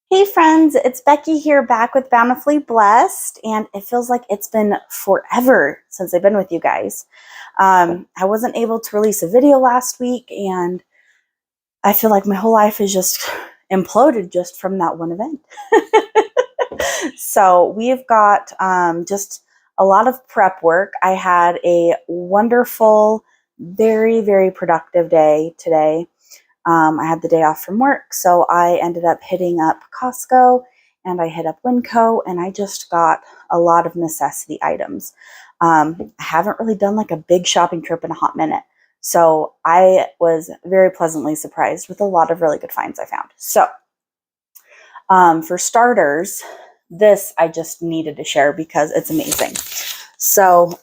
Hey friends, it's Becky here back with Bountifully Blessed, and it feels like it's been forever since I've been with you guys. I wasn't able to release a video last week, and I feel like my whole life is just imploded just from that one event. So we've got just a lot of prep work. I had a wonderful, very, very productive day today. I had the day off from work, so I ended up hitting up Costco and I hit up Winco, and I just got a lot of necessity items. I haven't really done like a big shopping trip in a hot minute, so I was very pleasantly surprised with a lot of really good finds I found. So, for starters, this I just needed to share because it's amazing. So,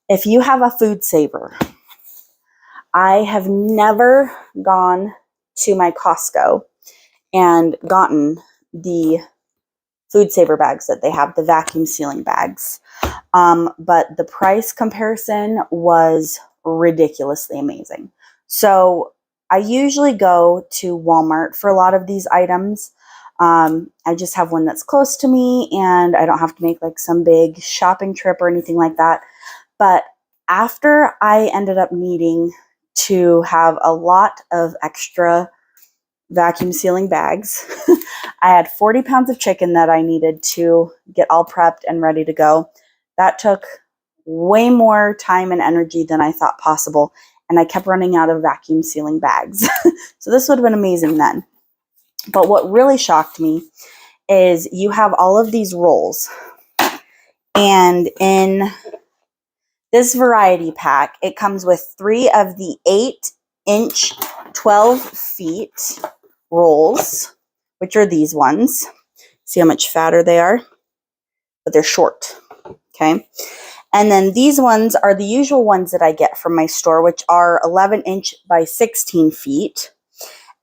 if you have a food saver, I have never gone to my Costco and gotten the food saver bags that they have, the vacuum sealing bags. But the price comparison was ridiculously amazing. So I usually go to Walmart for a lot of these items. I just have one that's close to me and I don't have to make like some big shopping trip or anything like that. But after I ended up needing to have a lot of extra vacuum sealing bags, I had 40 pounds of chicken that I needed to get all prepped and ready to go. That took way more time and energy than I thought possible, and I kept running out of vacuum sealing bags. So this would have been amazing then. But what really shocked me is you have all of these rolls, and in this variety pack, it comes with 3 of the 8-inch, 12 feet rolls, which are these ones. See how much fatter they are? But they're short, okay? And then these ones are the usual ones that I get from my store, which are 11-inch by 16 feet.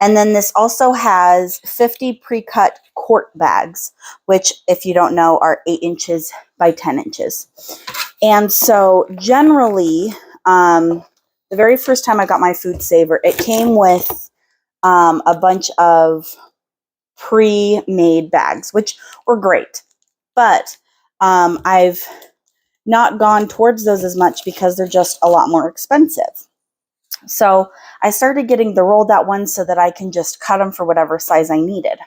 And then this also has 50 pre-cut quart bags, which, if you don't know, are 8 inches by 10 inches. And so generally, the very first time I got my food saver, it came with a bunch of pre-made bags, which were great. But I've not gone towards those as much because they're just a lot more expensive. So I started getting the rolled out ones so that I can just cut them for whatever size I needed.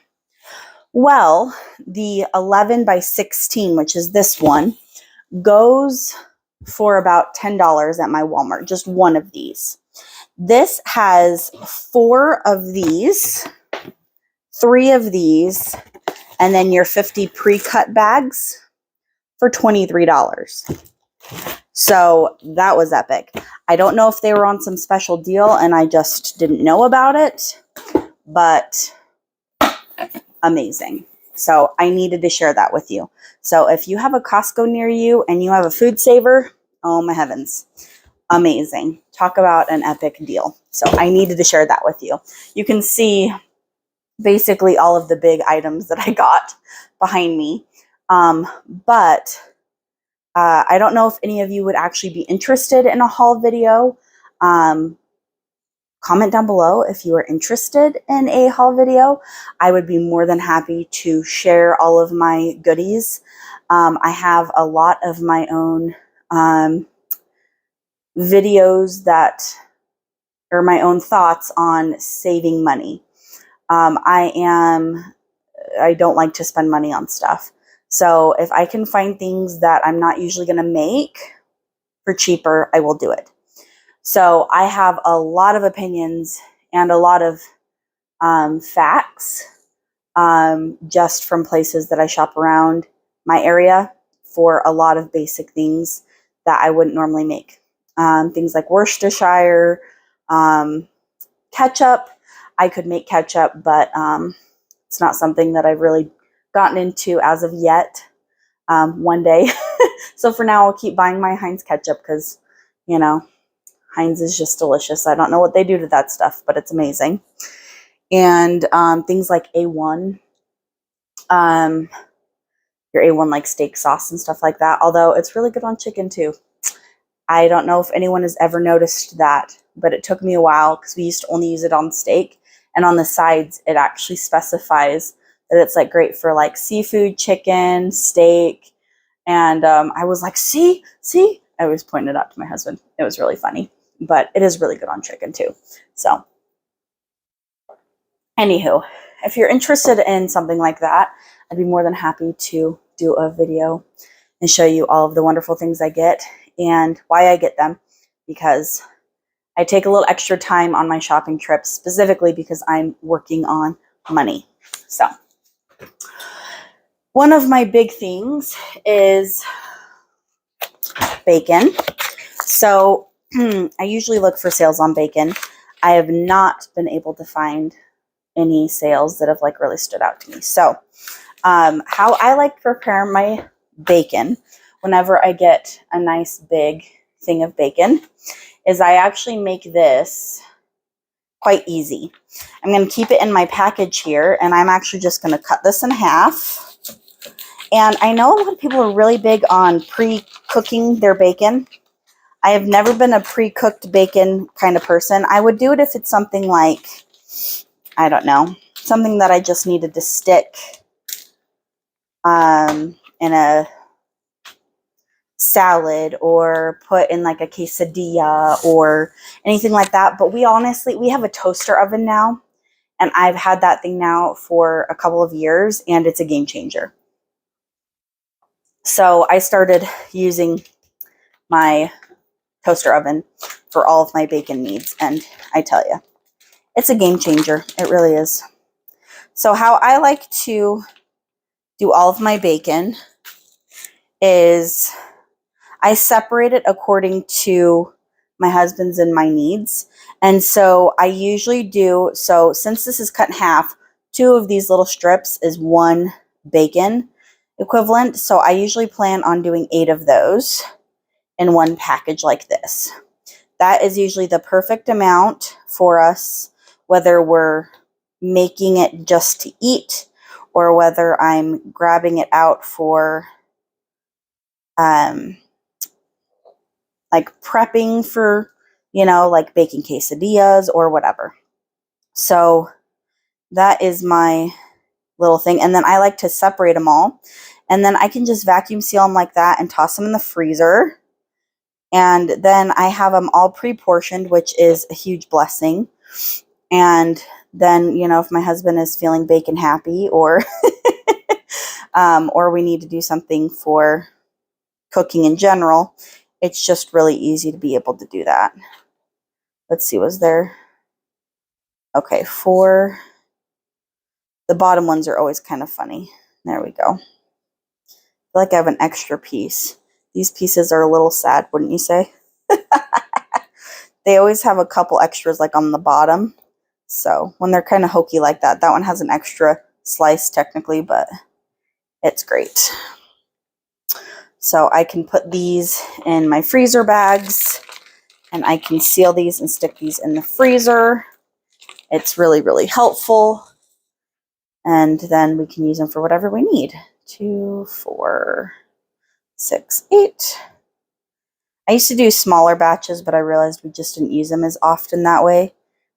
Well, the 11 by 16, which is this one, goes for about $10 at my Walmart, just one of these. This has 4 of these, 3 of these, and then your 50 pre-cut bags for $23. So that was epic. I don't know if they were on some special deal and I just didn't know about it, but amazing. So I needed to share that with you. So if you have a Costco near you and you have a food saver, oh my heavens, amazing. Talk about an epic deal. So I needed to share that with you. You can see basically all of the big items that I got behind me. But I don't know if any of you would actually be interested in a haul video. Comment down below if you are interested in a haul video. I would be more than happy to share all of my goodies. I have a lot of my own videos that are my own thoughts on saving money. I don't like to spend money on stuff. So if I can find things that I'm not usually going to make for cheaper, I will do it. So I have a lot of opinions and a lot of facts just from places that I shop around my area for a lot of basic things that I wouldn't normally make. Things like Worcestershire, ketchup. I could make ketchup, but it's not something that I've really gotten into as of yet. One day. So for now, I'll keep buying my Heinz ketchup because, you know, Heinz is just delicious. I don't know what they do to that stuff, but it's amazing. And things like A1, your A1 like steak sauce and stuff like that, although it's really good on chicken too. I don't know if anyone has ever noticed that, but it took me a while because we used to only use it on steak. And on the sides, it actually specifies that it's like great for like seafood, chicken, steak. And I was like, see, I always pointed it out to my husband. It was really funny, but it is really good on chicken too. So anywho, if you're interested in something like that, I'd be more than happy to do a video and show you all of the wonderful things I get and why I get them, because I take a little extra time on my shopping trips, specifically because I'm working on money. So one of my big things is bacon. So I usually look for sales on bacon. I have not been able to find any sales that have like really stood out to me. So how I like to prepare my bacon whenever I get a nice big thing of bacon is I actually make this quite easy. I'm going to keep it in my package here, and I'm actually just going to cut this in half. And I know a lot of people are really big on pre-cooking their bacon. I have never been a pre-cooked bacon kind of person. I would do it if it's something like, I don't know, something that I just needed to stick in a salad or put in like a quesadilla or anything like that. But we have a toaster oven now, and I've had that thing now for a couple of years, and it's a game changer. So I started using my toaster oven for all of my bacon needs, and I tell you, it's a game changer. It really is. So how I like to do all of my bacon is I separate it according to my husband's and my needs. And so I usually do, so since this is cut in half, 2 of these little strips is 1 bacon equivalent. So I usually plan on doing 8 of those in one package like this. That is usually the perfect amount for us, whether we're making it just to eat or whether I'm grabbing it out for like prepping for, like baking quesadillas or whatever. So that is my little thing. And then I like to separate them all. And then I can just vacuum seal them like that and toss them in the freezer. And then I have them all pre-portioned, which is a huge blessing. And then, if my husband is feeling bacon happy or or we need to do something for cooking in general, it's just really easy to be able to do that. Let's see, was there? Okay, 4. The bottom ones are always kind of funny. There we go. I feel like I have an extra piece. These pieces are a little sad, wouldn't you say? They always have a couple extras like on the bottom. So when they're kind of hokey like that, that one has an extra slice technically, but it's great. So I can put these in my freezer bags, and I can seal these and stick these in the freezer. It's really, really helpful. And then we can use them for whatever we need. 2, 4, 6, 8. I used to do smaller batches, but I realized we just didn't use them as often that way.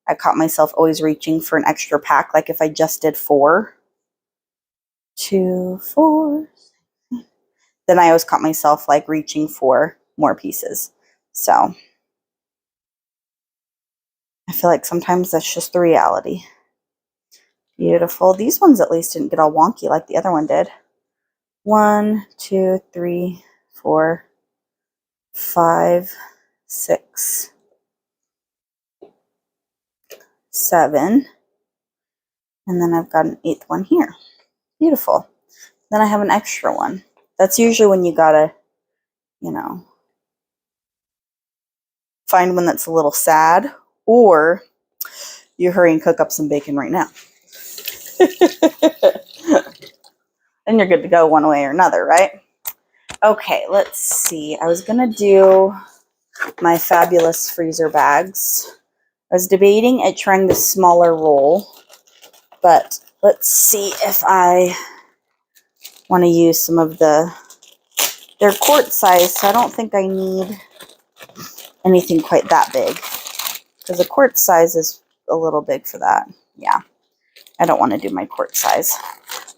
I caught myself always reaching for an extra pack, like if I just did 4. 2, 4. Then I always caught myself like reaching for more pieces. So I feel like sometimes that's just the reality. Beautiful. These ones at least didn't get all wonky like the other one did. 1, 2, 3, 4, 5, 6, 7. And then I've got an 8th one here. Beautiful. Then I have an extra one. That's usually when you gotta, find one that's a little sad, or you hurry and cook up some bacon right now. Then you're good to go one way or another, right? Okay, let's see. I was gonna do my fabulous freezer bags. I was debating at trying the smaller roll, but let's see if I want to use some of they're quart size, so I don't think I need anything quite that big, because the quart size is a little big for that. yeah, I don't want to do my quart size.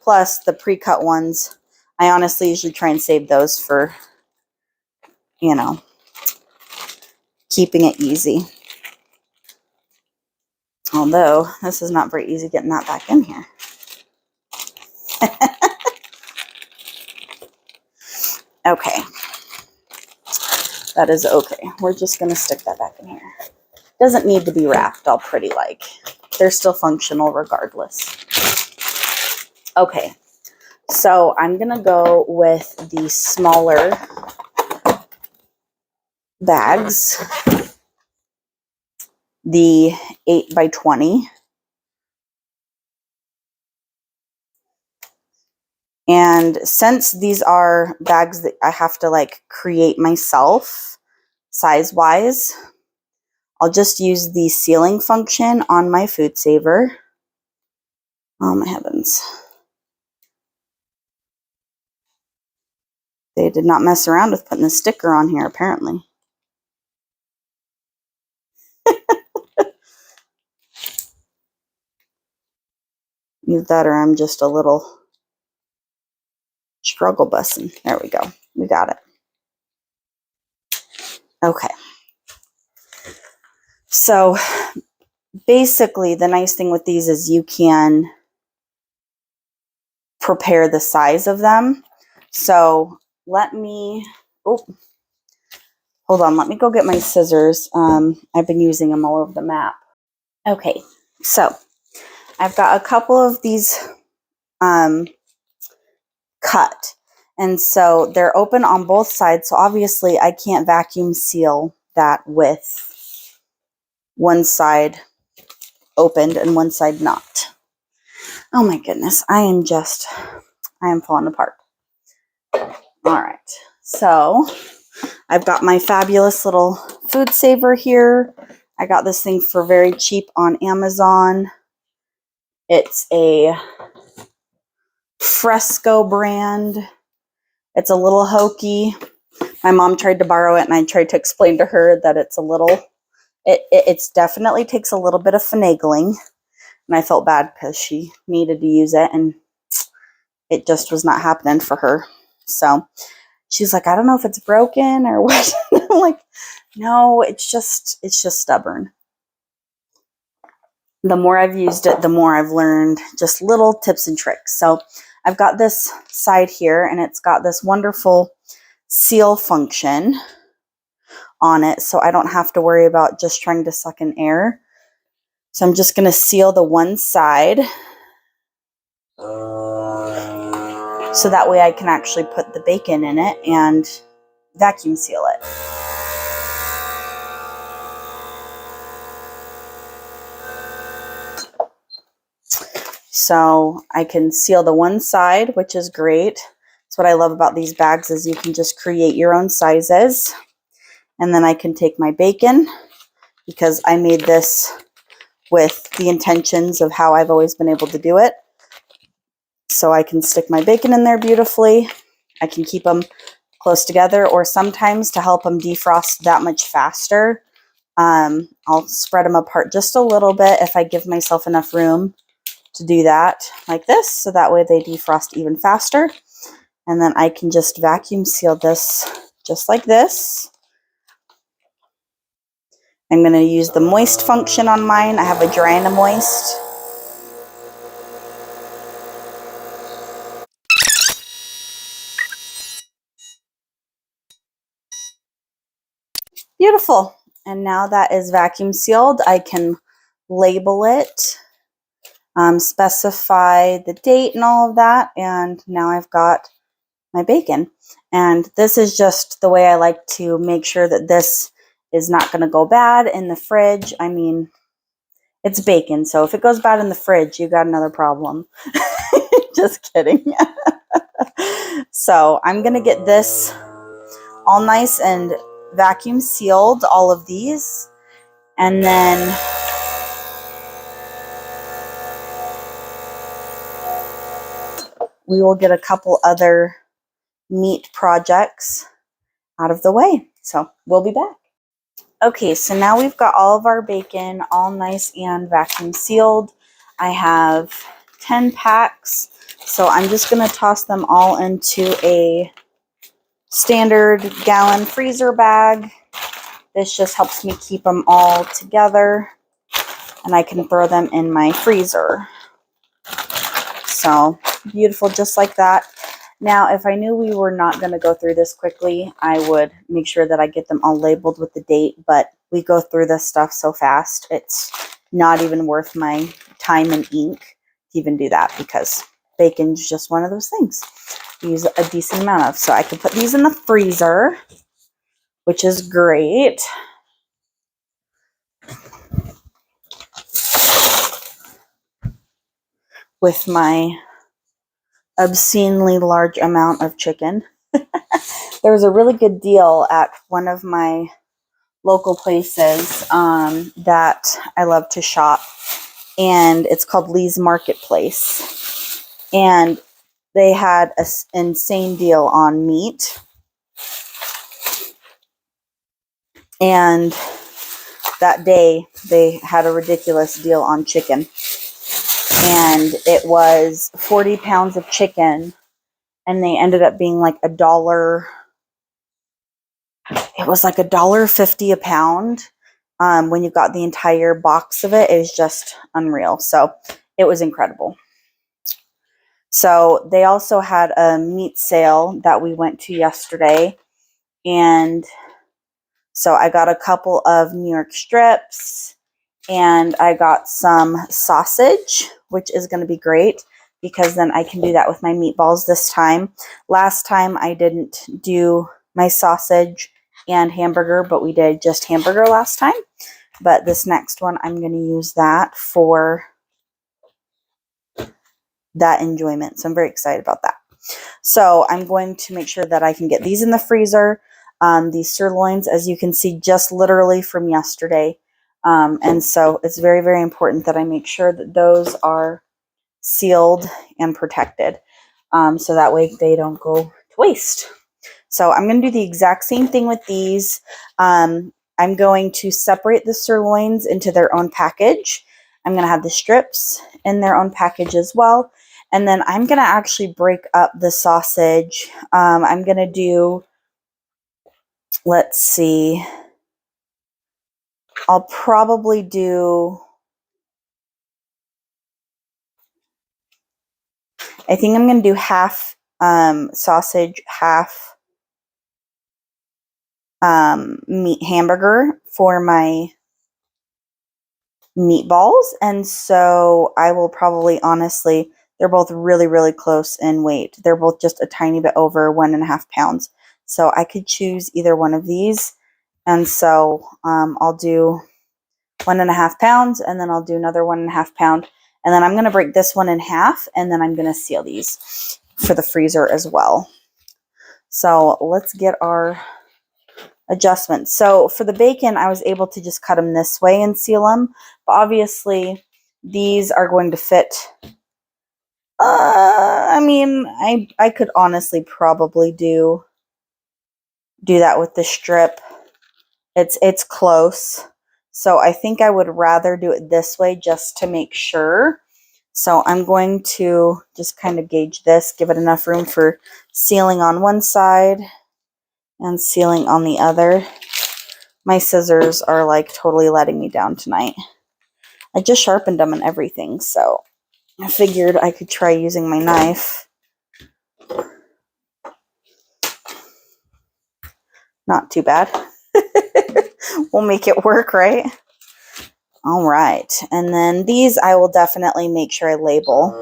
Plus, the pre-cut ones, I honestly usually try and save those for, you know, keeping it easy. Although, this is not very easy getting that back in here. Okay. That is okay. We're just going to stick that back in here. Doesn't need to be wrapped all pretty like. They're still functional regardless. Okay. So I'm going to go with the smaller bags. The 8 by 20. And since these are bags that I have to like create myself size-wise, I'll just use the sealing function on my food saver. Oh my heavens. They did not mess around with putting the sticker on here, apparently. Either that or I'm just a little struggle bussin'. There we go. We got it. Okay. So basically, the nice thing with these is you can prepare the size of them. So let me, hold on, let me go get my scissors. I've been using them all over the map. Okay, so I've got a couple of these cut. And so they're open on both sides. So obviously I can't vacuum seal that with one side opened and one side not. Oh my goodness, I am falling apart. All right, so I've got my fabulous little food saver here. I got this thing for very cheap on Amazon. It's a Fresco brand. It's a little hokey. My mom tried to borrow it and I tried to explain to her that it's a little, it's definitely takes a little bit of finagling. And I felt bad because she needed to use it and it just was not happening for her. So she's like, I don't know if it's broken or what. I'm like, no, it's just stubborn. The more I've used it, the more I've learned just little tips and tricks. So I've got this side here and it's got this wonderful seal function on it. So I don't have to worry about just trying to suck in air. So I'm just going to seal the one side. So that way I can actually put the bacon in it and vacuum seal it. So I can seal the one side, which is great. That's what I love about these bags is you can just create your own sizes. And then I can take my bacon because I made this with the intentions of how I've always been able to do it. So I can stick my bacon in there beautifully. I can keep them close together, or sometimes to help them defrost that much faster, I'll spread them apart just a little bit if I give myself enough room to do that like this, so that way they defrost even faster. And then I can just vacuum seal this just like this. I'm going to use the moist function on mine. I have a dry and a moist. Beautiful. And now that is vacuum sealed, I can label it, specify the date and all of that. And now I've got my bacon. And this is just the way I like to make sure that this is not going to go bad in the fridge. I mean, it's bacon, so if it goes bad in the fridge, you got another problem. Just kidding. So I'm going to get this all nice and vacuum sealed, all of these. And then we will get a couple other meat projects out of the way. So we'll be back. Okay, so now we've got all of our bacon all nice and vacuum sealed. I have 10 packs, so I'm just going to toss them all into a standard gallon freezer bag. This just helps me keep them all together, and I can throw them in my freezer. So beautiful, just like that. Now, if I knew we were not going to go through this quickly, I would make sure that I get them all labeled with the date, but we go through this stuff so fast, it's not even worth my time and ink to even do that, because bacon's just one of those things we use a decent amount of. So I can put these in the freezer, which is great. With my obscenely large amount of chicken. There was a really good deal at one of my local places that I love to shop, and it's called Lee's Marketplace, and they had an insane deal on meat, and that day they had a ridiculous deal on chicken, and it was 40 pounds of chicken, and they ended up being like $1. It was like $1.50 a pound. When you got the entire box of it, it was just unreal. So it was incredible. So they also had a meat sale that we went to yesterday, and so I got a couple of New York strips, and I got some sausage, which is going to be great because then I can do that with my meatballs this time. Last time I didn't do my sausage and hamburger, but we did just hamburger last time. But this next one, I'm going to use that for that enjoyment. So I'm very excited about that. So I'm going to make sure that I can get these in the freezer. These sirloins, as you can see, just literally from yesterday. And so it's very, very important that I make sure that those are sealed and protected. So that way they don't go to waste. So I'm going to do the exact same thing with these. I'm going to separate the sirloins into their own package. I'm going to have the strips in their own package as well. And then I'm going to actually break up the sausage. I'm going to do, let's see, I'll probably do, I think I'm going to do half sausage, half meat hamburger for my meatballs. And so I will probably, honestly, they're both really, really close in weight. They're both just a tiny bit over 1.5 pounds. So I could choose either one of these. And so I'll do 1.5 pounds, and then I'll do another 1.5 pound. And then I'm going to break this one in half, and then I'm going to seal these for the freezer as well. So let's get our adjustments. So for the bacon, I was able to just cut them this way and seal them. But obviously, these are going to fit. I mean, I could honestly probably do that with the strip. It's close. So I think I would rather do it this way just to make sure. So I'm going to just kind of gauge this, give it enough room for sealing on one side and sealing on the other. My scissors are like totally letting me down tonight. I just sharpened them and everything, so I figured I could try using my knife. Not too bad. We'll make it work, right? All right. And then these I will definitely make sure I label.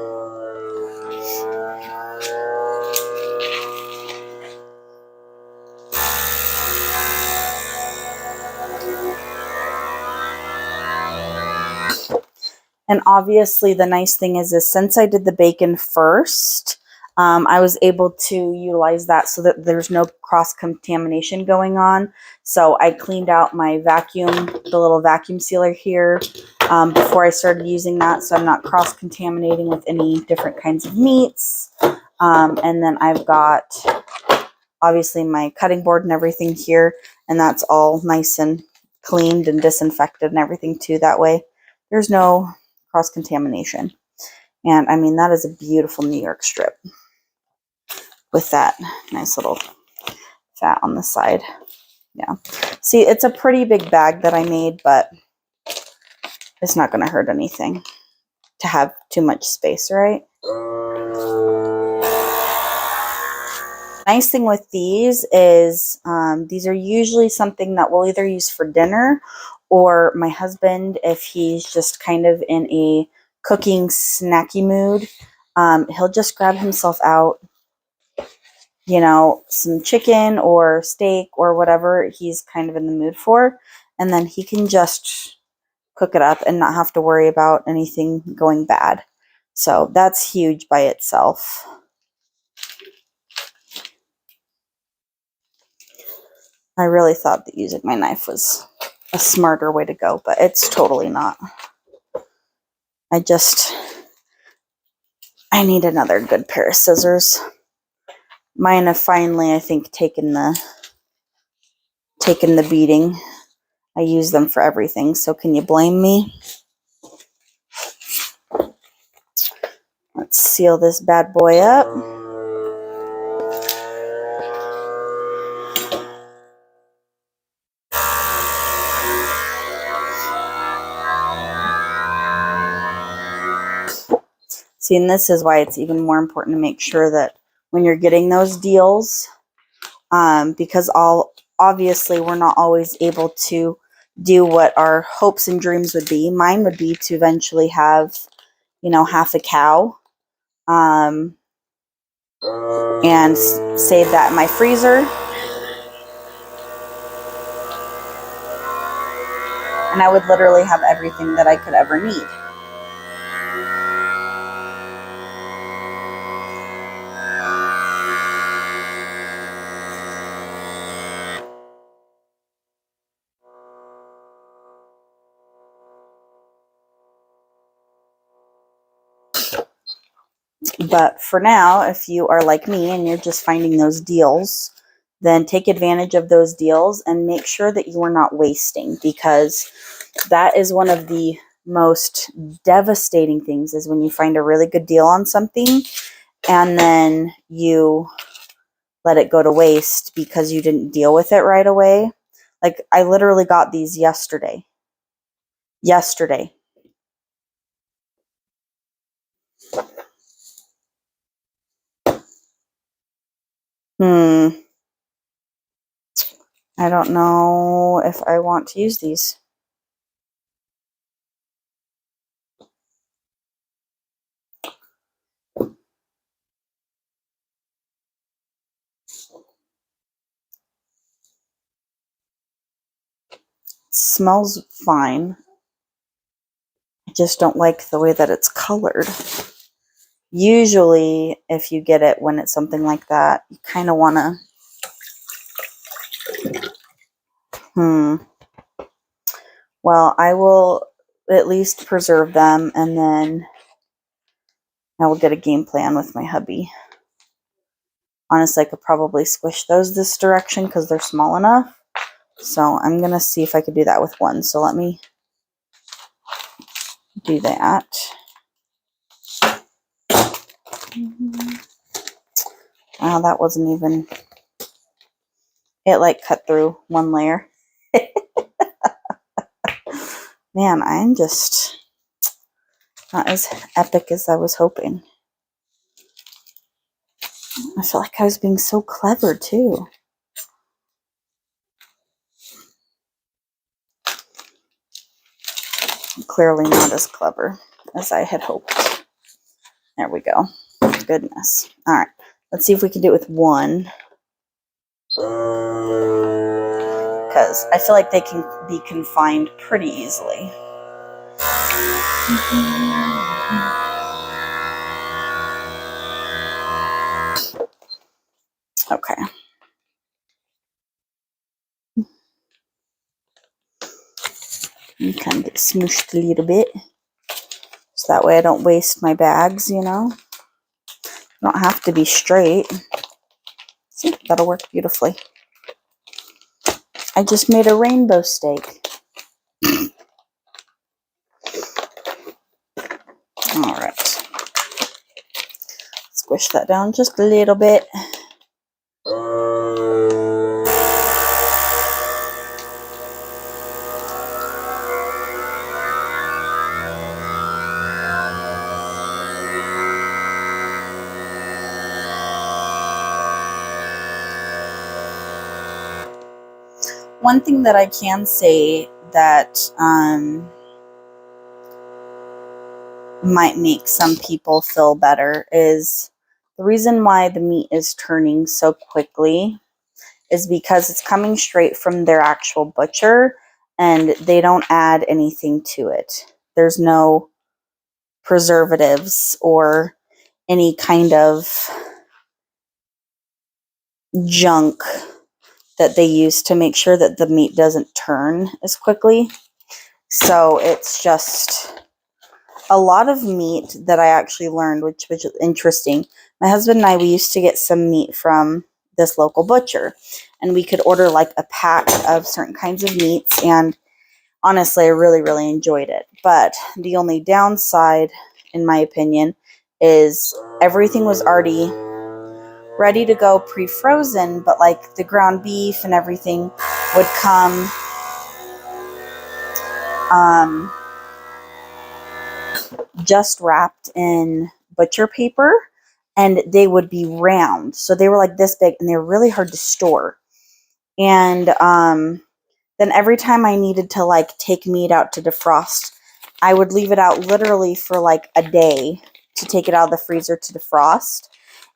And obviously the nice thing is since I did the bacon first, I was able to utilize that so that there's no cross-contamination going on. So I cleaned out my vacuum, the little vacuum sealer here, before I started using that, so I'm not cross-contaminating with any different kinds of meats. And then I've got, obviously, my cutting board and everything here, and that's all nice and cleaned and disinfected and everything too. That way there's no cross-contamination. And I mean, that is a beautiful New York strip with that nice little fat on the side. Yeah. See, it's a pretty big bag that I made, but it's not going to hurt anything to have too much space, right? Nice thing with these is these are usually something that we'll either use for dinner, or my husband, if he's just kind of in a cooking snacky mood, he'll just grab himself out, you know, some chicken or steak or whatever he's kind of in the mood for, and then he can just cook it up and not have to worry about anything going bad. So that's huge by itself. I really thought that using my knife was a smarter way to go, but it's totally not. I need another good pair of scissors. Mine have finally, I think, taken the beating. I use them for everything, so can you blame me? Let's seal this bad boy up. See, and this is why it's even more important to make sure that when you're getting those deals, because obviously we're not always able to do what our hopes and dreams would be. Mine would be to eventually have, you know, half a cow, and save that in my freezer. And I would literally have everything that I could ever need. But for now, if you are like me and you're just finding those deals, then take advantage of those deals and make sure that you are not wasting, because that is one of the most devastating things, is when you find a really good deal on something and then you let it go to waste because you didn't deal with it right away. Like, I literally got these yesterday. I don't know if I want to use these. It smells fine. I just don't like the way that it's colored. Usually, if you get it when it's something like that, you kind of want to, well, I will at least preserve them, and then I will get a game plan with my hubby. Honestly, I could probably squish those this direction because they're small enough. So I'm going to see if I could do that with one. So let me do that. Wow, that wasn't even... It like cut through one layer. Man, I'm just not as epic as I was hoping. I felt like I was being so clever too. Clearly not as clever as I had hoped. There we go. Goodness. All right. Let's see if we can do it with one. Because I feel like they can be confined pretty easily. Okay. And kind of get smooshed a little bit. So that way I don't waste my bags, you know. Don't have to be straight. See, that'll work beautifully. I just made a rainbow steak. squish that down just a little bit. One thing that I can say that might make some people feel better is the reason why the meat is turning so quickly is because it's coming straight from their actual butcher and they don't add anything to it. There's no preservatives or any kind of junk that they use to make sure that the meat doesn't turn as quickly. So it's just a lot of meat that I actually learned, which is interesting. My husband and I, we used to get some meat from this local butcher, and we could order like a pack of certain kinds of meats, and honestly, I really, really enjoyed it. But the only downside, in my opinion, is everything was already ready to go pre-frozen, but like the ground beef and everything would come just wrapped in butcher paper, and they would be round. So they were like this big, and they were really hard to store. And then every time I needed to like take meat out to defrost, I would leave it out literally for like a day to take it out of the freezer to defrost,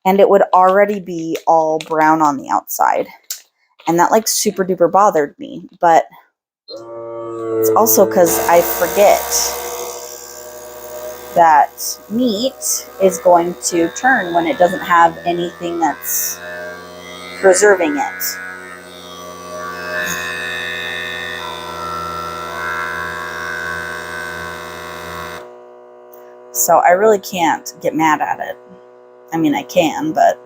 and it would already be all brown on the outside. And that like super duper bothered me, but it's also because I forget that meat is going to turn when it doesn't have anything that's preserving it. So I really can't get mad at it. I mean, I can, but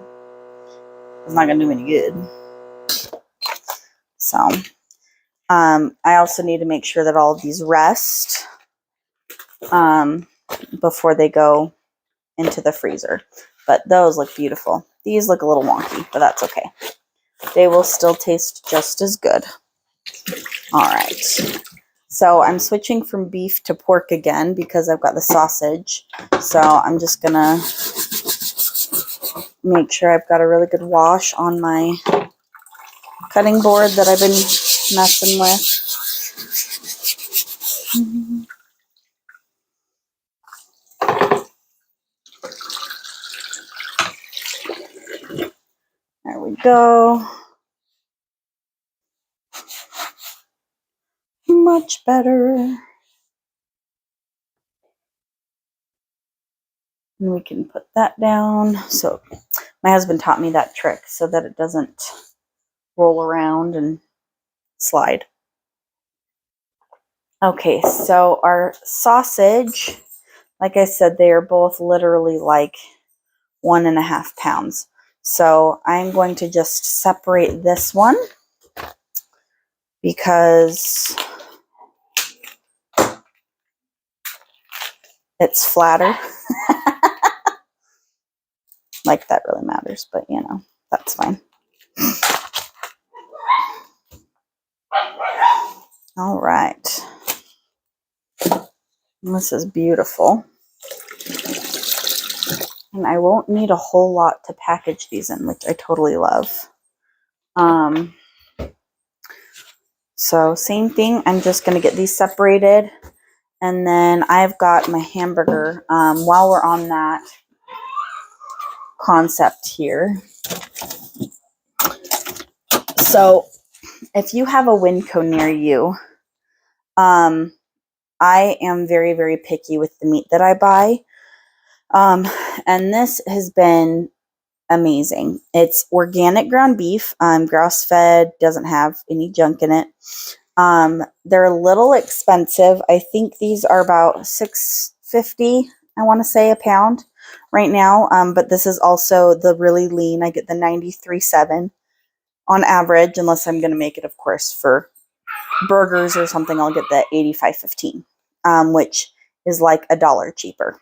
it's not going to do me any good. So, I also need to make sure that all of these rest before they go into the freezer. But those look beautiful. These look a little wonky, but that's okay. They will still taste just as good. All right. So I'm switching from beef to pork again because I've got the sausage. So I'm just going to make sure I've got a really good wash on my cutting board that I've been messing with. There we go. Much better. And we can put that down. So my husband taught me that trick so that it doesn't roll around and slide. Okay, so our sausage, like I said, they are both literally like 1.5 pounds. So I'm going to just separate this one because it's flatter. Like that really matters, but you know, that's fine. All right. This is beautiful. And I won't need a whole lot to package these in, which I totally love. So same thing, I'm just going to get these separated. And then I've got my hamburger. While we're on that concept here. So if you have a Winco near you, I am very, very picky with the meat that I buy. And this has been amazing. It's organic ground beef, grass-fed, doesn't have any junk in it. They're a little expensive. I think these are about $6.50, I want to say, a pound right now. But this is also the really lean. I get the 93.7 on average, unless I'm going to make it, of course, for burgers or something. I'll get the 85.15, which is like $1 cheaper.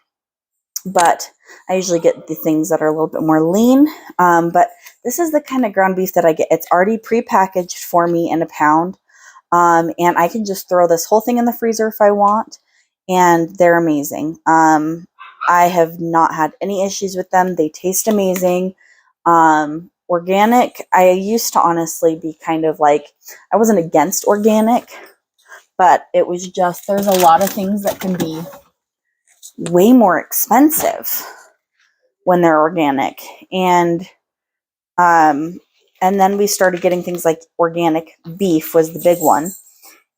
but I usually get the things that are a little bit more lean. But this is the kind of ground beef that I get. It's already pre-packaged for me in a pound. And I can just throw this whole thing in the freezer if I want, and they're amazing. I have not had any issues with them. They taste amazing. Organic, I used to honestly be kind of like, I wasn't against organic, but it was just, there's a lot of things that can be way more expensive when they're organic. And then we started getting things like organic beef was the big one.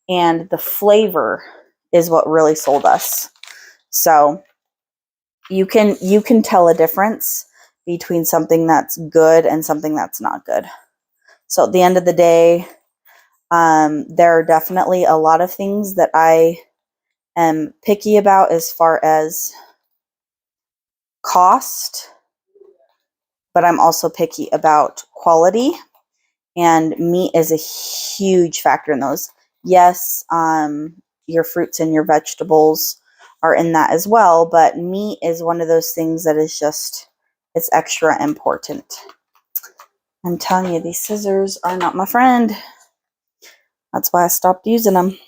And the flavor is what really sold us. So you can tell a difference between something that's good and something that's not good. So at the end of the day, there are definitely a lot of things that I am picky about as far as cost, but I'm also picky about quality, and meat is a huge factor in those. Yes, your fruits and your vegetables are in that as well, but meat is one of those things that is just, it's extra important. I'm telling you, these scissors are not my friend. That's why I stopped using them.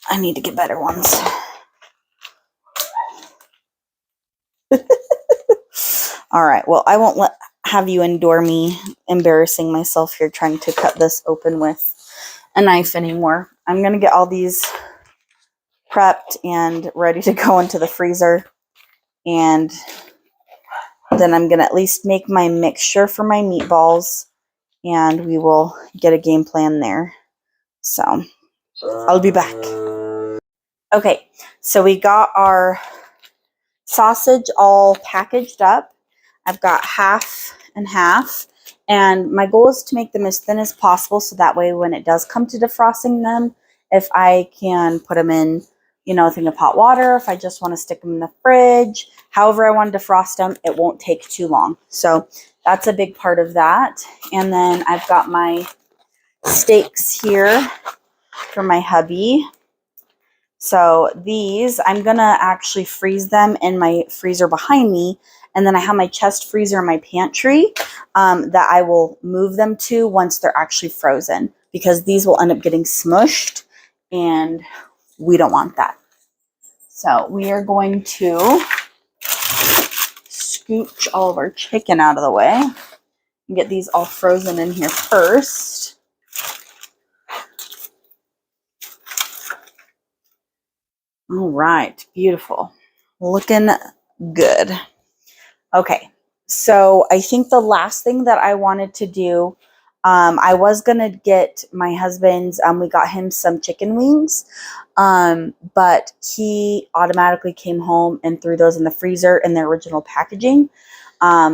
I need to get better ones. All right, well, I won't have you endure me embarrassing myself here trying to cut this open with a knife anymore. I'm going to get all these prepped and ready to go into the freezer, and then I'm going to at least make my mixture for my meatballs, and we will get a game plan there. So I'll be back. Okay, so we got our sausage all packaged up. I've got half and half, and my goal is to make them as thin as possible, so that way when it does come to defrosting them, if I can put them in, a thing of hot water, if I just want to stick them in the fridge, however I want to defrost them, it won't take too long. So that's a big part of that. And then I've got my steaks here for my hubby. So these, I'm going to actually freeze them in my freezer behind me. And then I have my chest freezer in my pantry that I will move them to once they're actually frozen, because these will end up getting smushed and we don't want that. So we are going to scooch all of our chicken out of the way and get these all frozen in here first. All right, beautiful. Looking good. Okay, so I think the last thing that I wanted to do, I was going to get my husband's, we got him some chicken wings, but he automatically came home and threw those in the freezer in their original packaging,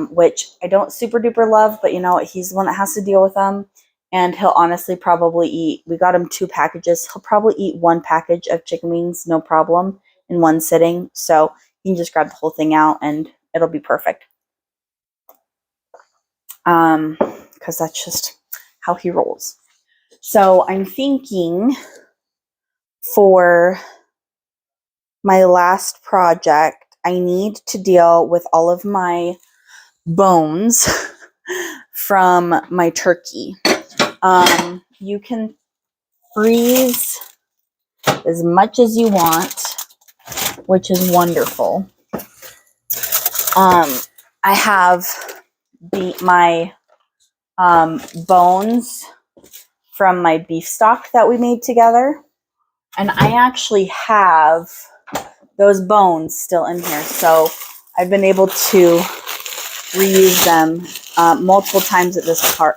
which I don't super duper love, but he's the one that has to deal with them. And he'll honestly probably eat, we got him 2 packages. He'll probably eat 1 package of chicken wings, no problem, in one sitting. So you can just grab the whole thing out and it'll be perfect. Because that's just how he rolls. So I'm thinking for my last project, I need to deal with all of my bones from my turkey. You can freeze as much as you want, which is wonderful. I have my bones from my beef stock that we made together, and I actually have those bones still in here, so I've been able to reuse them multiple times at this part.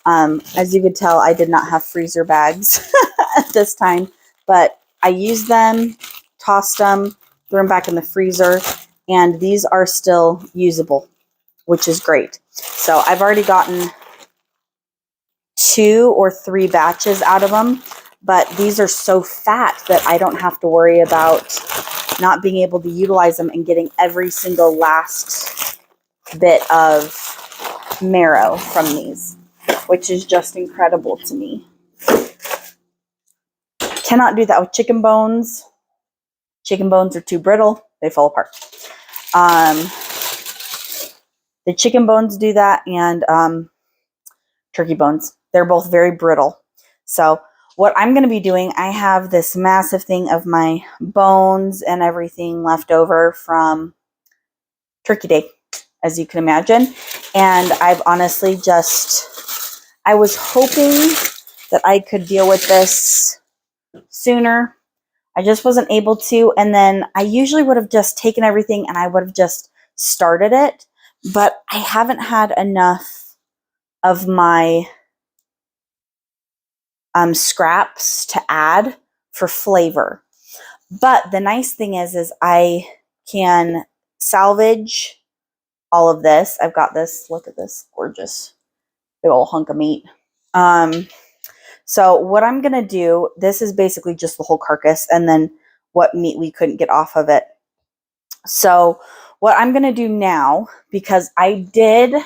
As you could tell, I did not have freezer bags at this time, but I used them, tossed them, threw them back in the freezer, and these are still usable, which is great. So I've already gotten 2 or 3 batches out of them, but these are so fat that I don't have to worry about not being able to utilize them and getting every single last bit of marrow from these, which is just incredible to me. Cannot do that with chicken bones. Chicken bones are too brittle, they fall apart. The chicken bones do that, and turkey bones. They're both very brittle. So what I'm going to be doing, I have this massive thing of my bones and everything left over from Turkey Day, as you can imagine. And I've honestly I was hoping that I could deal with this sooner. I just wasn't able to. And then I usually would have just taken everything and I would have just started it. But I haven't had enough of my scraps to add for flavor. But the nice thing is I can salvage all of this. I've got this. Look at this gorgeous big old hunk of meat. So what I'm going to do, this is basically just the whole carcass and then what meat we couldn't get off of it. So what I'm going to do now, because I do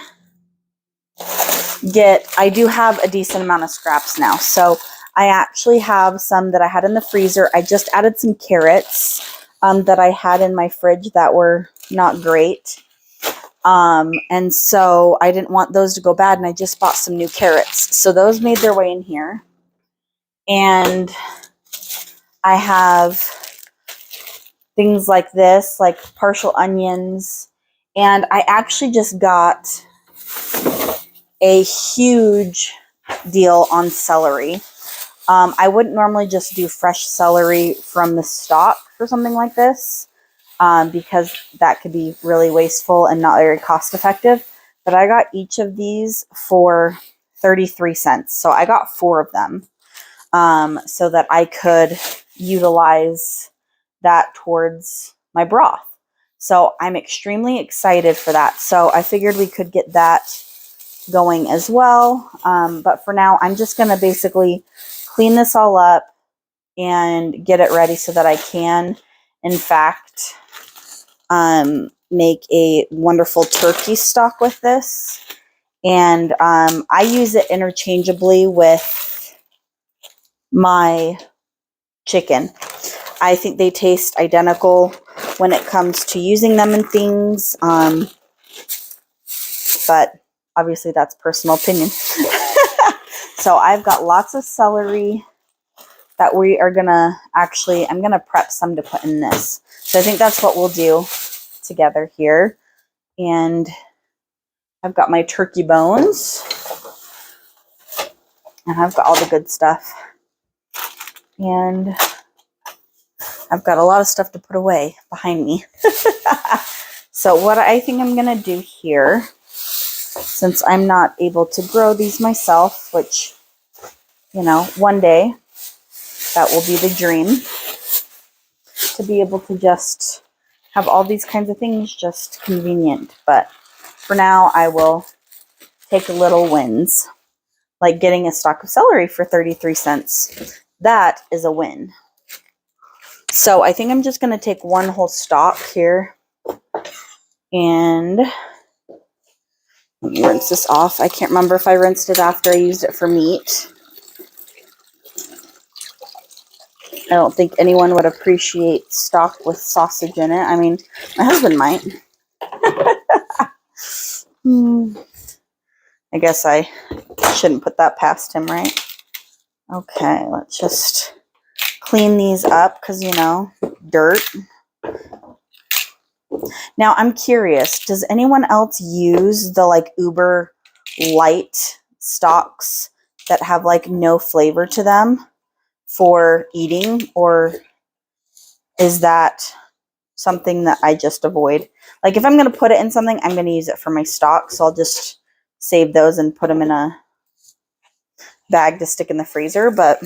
have a decent amount of scraps now. So I actually have some that I had in the freezer. I just added some carrots that I had in my fridge that were not great. And so I didn't want those to go bad, and I just bought some new carrots. So those made their way in here. And I have things like this, like partial onions. And I actually just got a huge deal on celery. I wouldn't normally just do fresh celery from the stalk for something like this, because that could be really wasteful and not very cost effective. But I got each of these for 33 cents. So I got 4 of them, so that I could utilize that towards my broth. So I'm extremely excited for that. So I figured we could get that going as well. But for now, I'm just going to basically clean this all up and get it ready so that I can, in fact, make a wonderful turkey stock with this. And I use it interchangeably with my chicken. I think they taste identical when it comes to using them in things. But obviously that's personal opinion. So I've got lots of celery that we are gonna I'm gonna prep some to put in this. So I think that's what we'll do together here. And I've got my turkey bones. And I've got all the good stuff. And I've got a lot of stuff to put away behind me. So what I think I'm going to do here, since I'm not able to grow these myself, which, you know, one day that will be the dream, to be able to just have all these kinds of things just convenient. But for now, I will take little wins, like getting a stalk of celery for 33 cents. That is a win. So I think I'm just going to take one whole stalk here and let me rinse this off. I can't remember if I rinsed it after I used it for meat. I don't think anyone would appreciate stock with sausage in it. I mean, my husband might. I guess I shouldn't put that past him, right? Okay, let's just clean these up because, you know, dirt. Now, I'm curious, does anyone else use the, like, uber light stocks that have, like, no flavor to them for eating? Or is that something that I just avoid? Like, if I'm going to put it in something, I'm going to use it for my stock. So I'll just save those and put them in a bag to stick in the freezer. But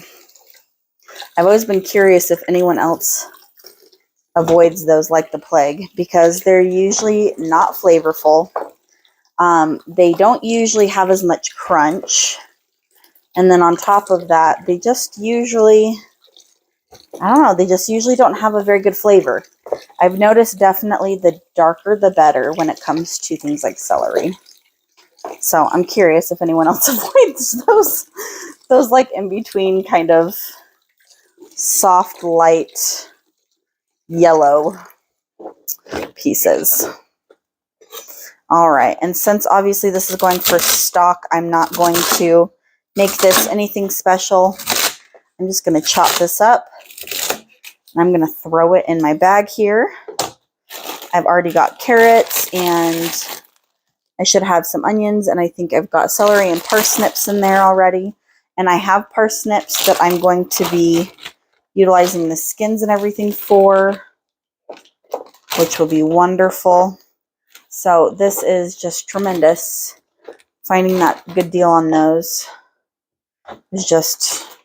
I've always been curious if anyone else avoids those like the plague, because they're usually not flavorful. They don't usually have as much crunch. And then on top of that, they just usually, I don't know, they just usually don't have a very good flavor. I've noticed definitely the darker the better when it comes to things like celery. So I'm curious if anyone else avoids those like in between kind of soft, light yellow pieces. All right, and since obviously this is going for stock, I'm not going to make this anything special. I'm just going to chop this up. I'm going to throw it in my bag here. I've already got carrots, and I should have some onions, and I think I've got celery and parsnips in there already. And I have parsnips that I'm going to be utilizing the skins and everything for, which will be wonderful. So this is just tremendous. Finding that good deal on those is just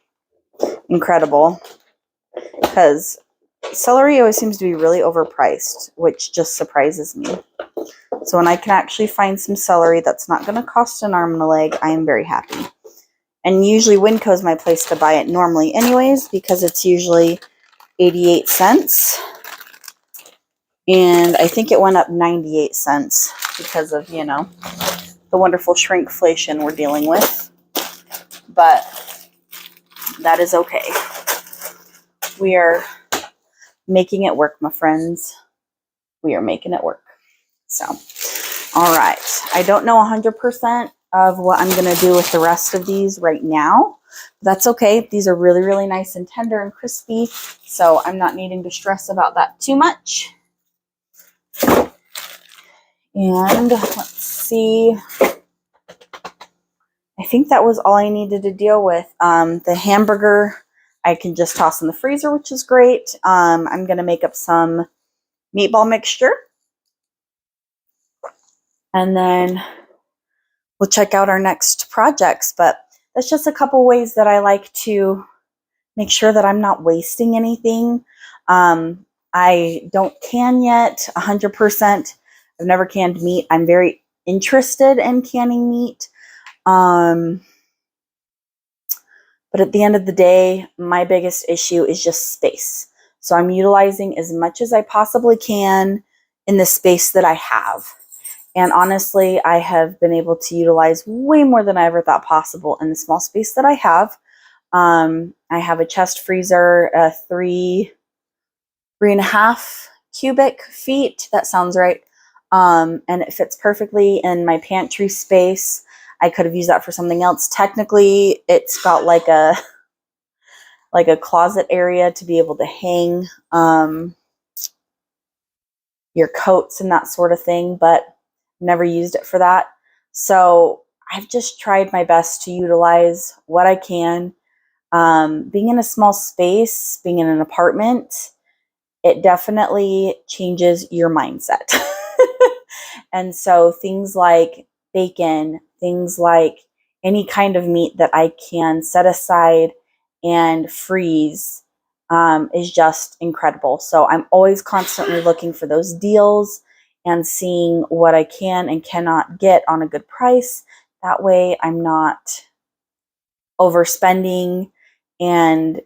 incredible, because celery always seems to be really overpriced, which just surprises me. So when I can actually find some celery that's not going to cost an arm and a leg, I am very happy. And usually Winco is my place to buy it normally anyways, because it's usually 88 cents. And I think it went up 98 cents because of, you know, the wonderful shrinkflation we're dealing with. But that is okay. We are making it work, my friends. We are making it work. So, all right. I don't know 100% of what I'm going to do with the rest of these right now. That's okay. These are really, really nice and tender and crispy, so I'm not needing to stress about that too much. And let's see. I think that was all I needed to deal with. The hamburger I can just toss in the freezer, which is great. I'm going to make up some meatball mixture. And then we'll check out our next projects. But that's just a couple ways that I like to make sure that I'm not wasting anything. I don't can yet 100%. I've never canned meat. I'm very interested in canning meat. But at the end of the day, my biggest issue is just space. So I'm utilizing as much as I possibly can in the space that I have. And honestly, I have been able to utilize way more than I ever thought possible in the small space that I have. I have a chest freezer, 3.5 cubic feet. That sounds right. And it fits perfectly in my pantry space. I could have used that for something else. Technically, it's got like a closet area to be able to hang your coats and that sort of thing, but never used it for that. So I've just tried my best to utilize what I can. Being in a small space, being in an apartment, it definitely changes your mindset. And so things like bacon, things like any kind of meat that I can set aside and freeze is just incredible. So I'm always constantly looking for those deals and seeing what I can and cannot get on a good price. That way I'm not overspending, and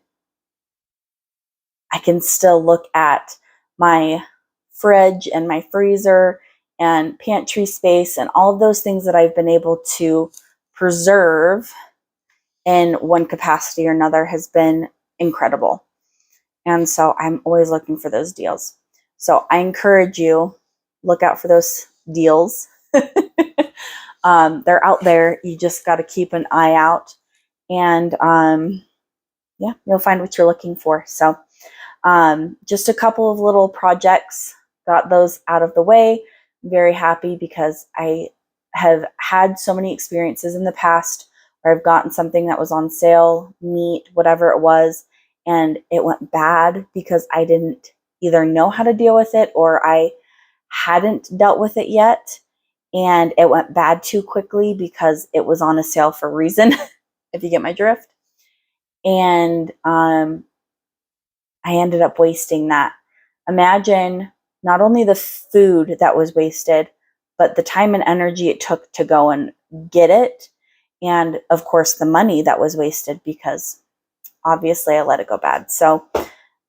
I can still look at my fridge and my freezer and pantry space and all of those things that I've been able to preserve in one capacity or another has been incredible. And so I'm always looking for those deals. So I encourage you, look out for those deals. They're out there. You just got to keep an eye out, and yeah, you'll find what you're looking for. So just a couple of little projects, got those out of the way. I'm very happy because I have had so many experiences in the past where I've gotten something that was on sale, meat, whatever it was, and it went bad because I didn't either know how to deal with it or I hadn't dealt with it yet. And it went bad too quickly because it was on a sale for a reason, if you get my drift. And I ended up wasting that. Imagine not only the food that was wasted, but the time and energy it took to go and get it. And of course, the money that was wasted because obviously I let it go bad. So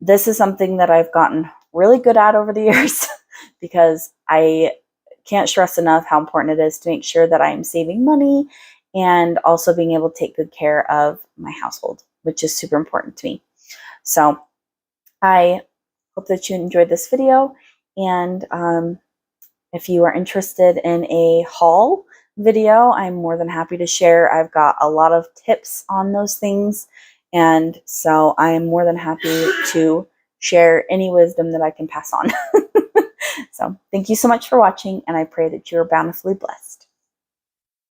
this is something that I've gotten really good at over the years because I can't stress enough how important it is to make sure that I'm saving money and also being able to take good care of my household, which is super important to me. So I Hope that you enjoyed this video, and if you are interested in a haul video, I'm more than happy to share. I've got a lot of tips on those things, and so I am more than happy to share any wisdom that I can pass on. So thank you so much for watching, and I pray that you are bountifully blessed.